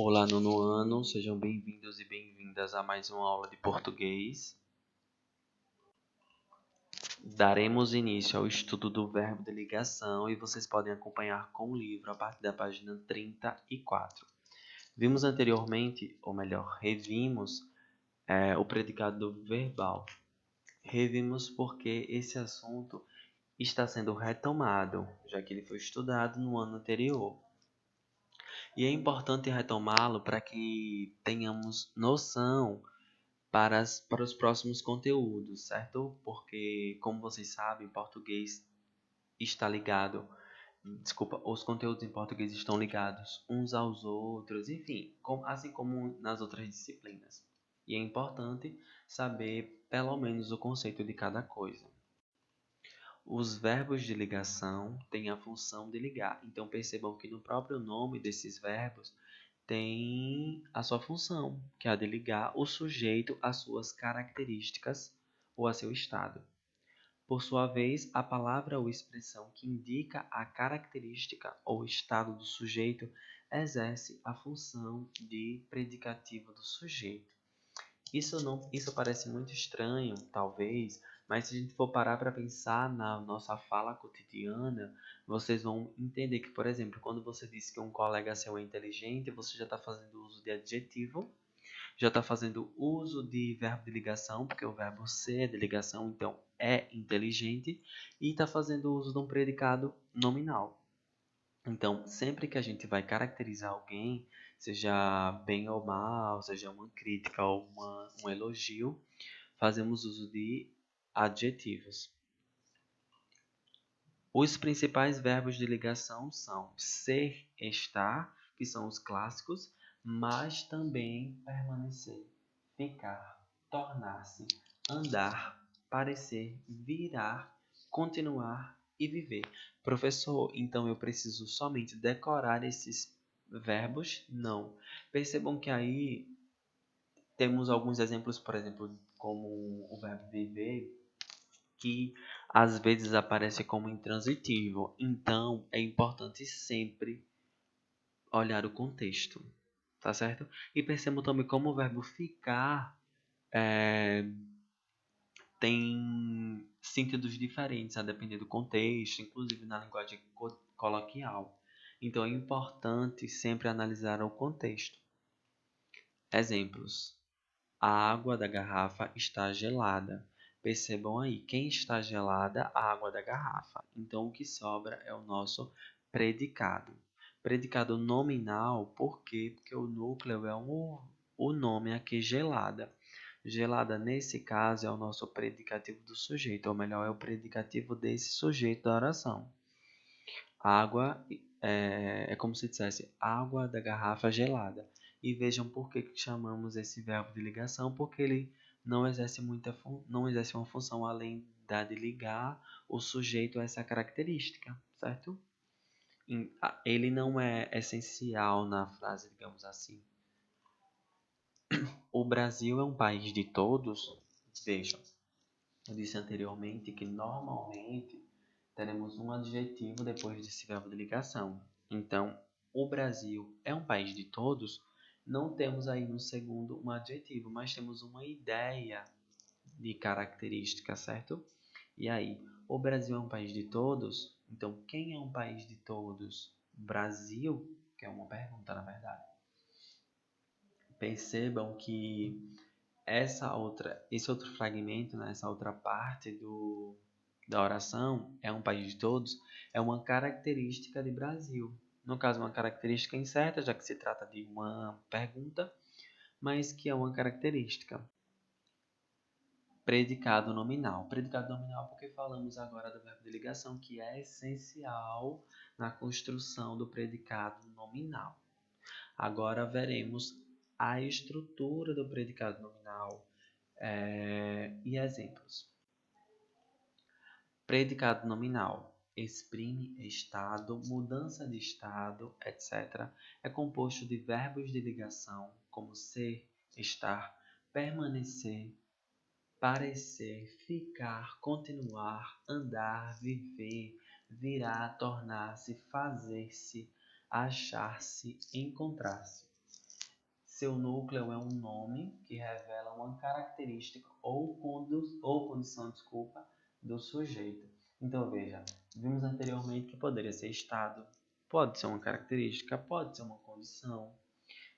Olá, nono ano, sejam bem-vindos e bem-vindas a mais uma aula de português. Daremos início ao estudo do verbo de ligação e vocês podem acompanhar com o livro a partir da página 34. Vimos anteriormente, ou melhor, revimos o predicado verbal. Revimos porque esse assunto está sendo retomado, já que ele foi estudado no ano anterior. E é importante retomá-lo para que tenhamos noção para os próximos conteúdos, certo? Porque, como vocês sabem, português está ligado. Desculpa, os conteúdos em português estão ligados uns aos outros, enfim, assim como nas outras disciplinas. E é importante saber pelo menos o conceito de cada coisa. Os verbos de ligação têm a função de ligar. Então percebam que no próprio nome desses verbos tem a sua função, que é a de ligar o sujeito às suas características ou a seu estado. Por sua vez, a palavra ou expressão que indica a característica ou estado do sujeito exerce a função de predicativo do sujeito. Isso parece muito estranho, talvez, mas se a gente for parar para pensar na nossa fala cotidiana, vocês vão entender que, por exemplo, quando você diz que um colega seu é inteligente, você já está fazendo uso de adjetivo, já está fazendo uso de verbo de ligação, porque o verbo ser é de ligação, então é inteligente, e está fazendo uso de um predicado nominal. Então, sempre que a gente vai caracterizar alguém, seja bem ou mal, seja uma crítica ou um elogio, fazemos uso de adjetivos. Os principais verbos de ligação são ser, estar, que são os clássicos, mas também permanecer, ficar, tornar-se, andar, parecer, virar, continuar e viver. Professor, então eu preciso somente decorar esses verbos? Não. Percebam que aí temos alguns exemplos, por exemplo, como o verbo viver, que às vezes aparece como intransitivo. Então, é importante sempre olhar o contexto, tá certo? E percebam também como o verbo ficar tem sentidos diferentes a depender do contexto, inclusive na linguagem coloquial. Então, é importante sempre analisar o contexto. Exemplos. A água da garrafa está gelada. Percebam aí, quem está gelada? A água da garrafa. Então, o que sobra é o nosso predicado. Predicado nominal, por quê? Porque o núcleo é o nome aqui, gelada. Gelada, nesse caso, é o nosso predicativo do sujeito, ou melhor, é o predicativo desse sujeito da oração. Água é como se dissesse água da garrafa gelada. E vejam por que chamamos esse verbo de ligação, porque ele não exerce uma função além da de ligar o sujeito a essa característica, certo? Ele não é essencial na frase, digamos assim. O Brasil é um país de todos? Vejam, eu disse anteriormente que normalmente teremos um adjetivo depois desse verbo de ligação. Então, o Brasil é um país de todos? Não temos aí no segundo um adjetivo, mas temos uma ideia de característica, certo? E aí, o Brasil é um país de todos? Então, quem é um país de todos? Brasil? Que é uma pergunta, na verdade. Percebam que esse outro fragmento, né, essa outra parte da oração, é um país de todos, é uma característica de Brasil. No caso, uma característica incerta, já que se trata de uma pergunta, mas que é uma característica. Predicado nominal. Predicado nominal porque falamos agora do verbo de ligação, que é essencial na construção do predicado nominal. Agora veremos a estrutura do predicado nominal e exemplos. Predicado nominal exprime estado, mudança de estado, etc. É composto de verbos de ligação, como ser, estar, permanecer, parecer, ficar, continuar, andar, viver, virar, tornar-se, fazer-se, achar-se, encontrar-se. Seu núcleo é um nome que revela uma característica ou condição, do sujeito. Então, veja, vimos anteriormente que poderia ser estado, pode ser uma característica, pode ser uma condição.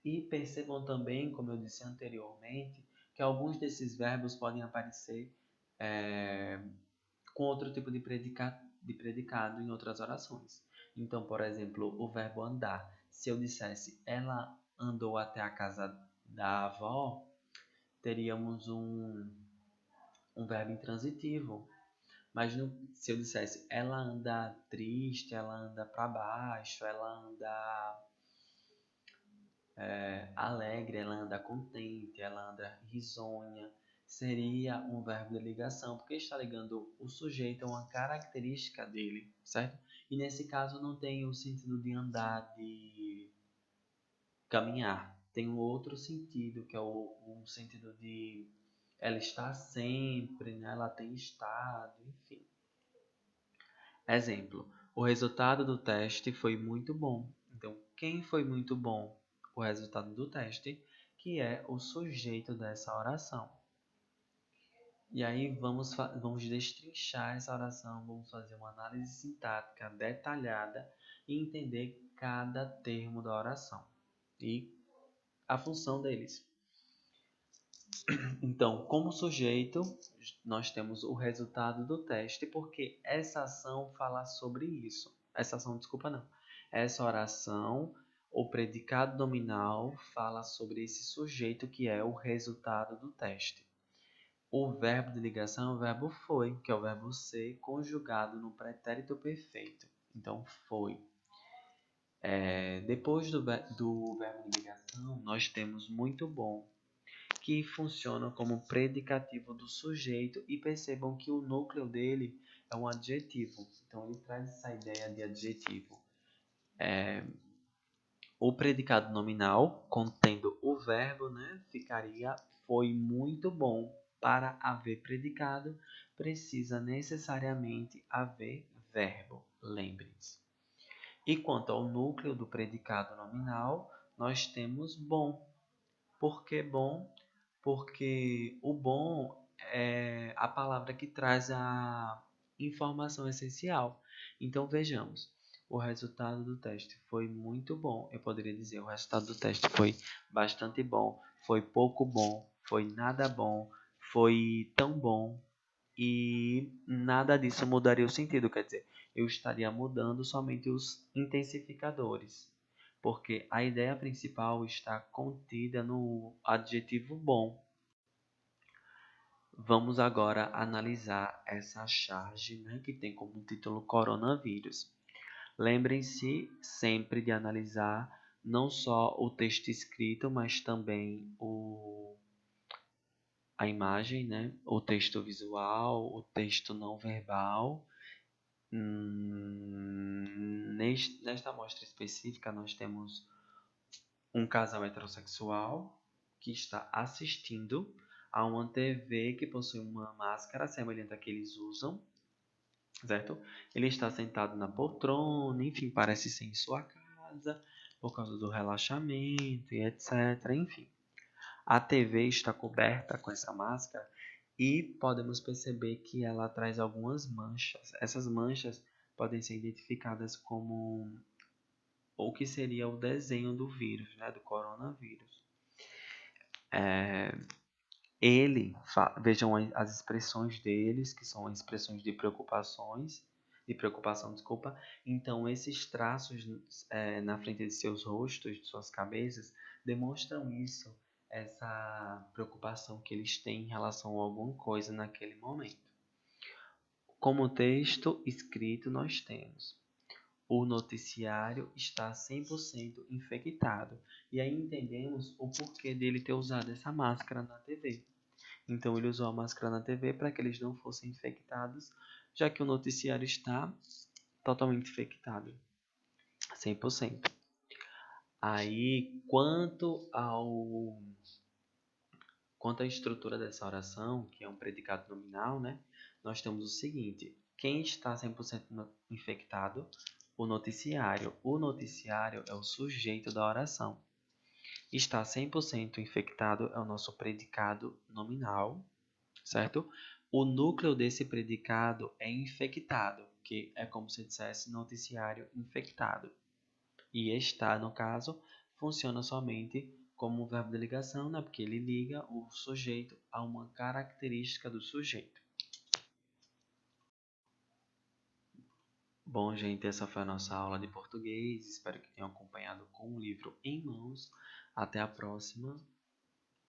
E percebam também, como eu disse anteriormente, que alguns desses verbos podem aparecer com outro tipo de predicado em outras orações. Então, por exemplo, o verbo andar. Se eu dissesse ela andou até a casa da avó, teríamos um verbo intransitivo. Mas se eu dissesse ela anda triste, ela anda para baixo, ela anda alegre, ela anda contente, ela anda risonha, seria um verbo de ligação, porque está ligando o sujeito a uma característica dele, certo? E nesse caso não tem o sentido de andar, de caminhar. Tem um outro sentido, que é o sentido de ela está sempre, né? Ela tem estado, enfim. Exemplo, o resultado do teste foi muito bom. Então, quem foi muito bom? O resultado do teste, que é o sujeito dessa oração. E aí vamos destrinchar essa oração, vamos fazer uma análise sintática detalhada e entender cada termo da oração e a função deles. Então, como sujeito, nós temos o resultado do teste, porque essa ação fala sobre isso. Essa oração, o predicado nominal, fala sobre esse sujeito que é o resultado do teste. O verbo de ligação é o verbo foi, que é o verbo ser conjugado no pretérito perfeito. Então, foi. Depois do verbo de ligação, nós temos muito bom, que funciona como predicativo do sujeito, e percebam que o núcleo dele é um adjetivo. Então, ele traz essa ideia de adjetivo. O predicado nominal, contendo o verbo, né, ficaria foi muito bom. Para haver predicado, precisa necessariamente haver verbo. Lembre-se. E quanto ao núcleo do predicado nominal, nós temos bom. Por que bom? Porque o bom é a palavra que traz a informação essencial. Então, vejamos. O resultado do teste foi muito bom. Eu poderia dizer, o resultado do teste foi bastante bom, foi pouco bom, foi nada bom, foi tão bom, e nada disso mudaria o sentido. Quer dizer, eu estaria mudando somente os intensificadores, porque a ideia principal está contida no adjetivo bom. Vamos agora analisar essa charge, né, que tem como título coronavírus. Lembrem-se sempre de analisar não só o texto escrito, mas também a imagem, né, o texto visual, o texto não verbal. Nesta amostra específica, nós temos um casal heterossexual que está assistindo a uma TV que possui uma máscara semelhante à que eles usam, certo? Ele está sentado na poltrona, enfim, parece ser em sua casa, por causa do relaxamento e etc. Enfim, a TV está coberta com essa máscara e podemos perceber que ela traz algumas manchas. Essas manchas podem ser identificadas como o que seria o desenho do vírus, né, do coronavírus. Vejam as expressões deles, que são expressões de preocupação. Então, esses traços na frente de seus rostos, de suas cabeças, demonstram isso, essa preocupação que eles têm em relação a alguma coisa naquele momento. Como texto escrito, nós temos: o noticiário está 100% infectado. E aí entendemos o porquê dele ter usado essa máscara na TV. Então ele usou a máscara na TV para que eles não fossem infectados, já que o noticiário está totalmente infectado, 100%. Aí, quanto à estrutura dessa oração, que é um predicado nominal, né? Nós temos o seguinte: quem está 100% infectado? O noticiário. O noticiário é o sujeito da oração. Está 100% infectado é o nosso predicado nominal, certo? O núcleo desse predicado é infectado, que é como se dissesse noticiário infectado. E está, no caso, funciona somente como um verbo de ligação, né? Porque ele liga o sujeito a uma característica do sujeito. Bom, gente, essa foi a nossa aula de português. Espero que tenham acompanhado com o livro em mãos. Até a próxima.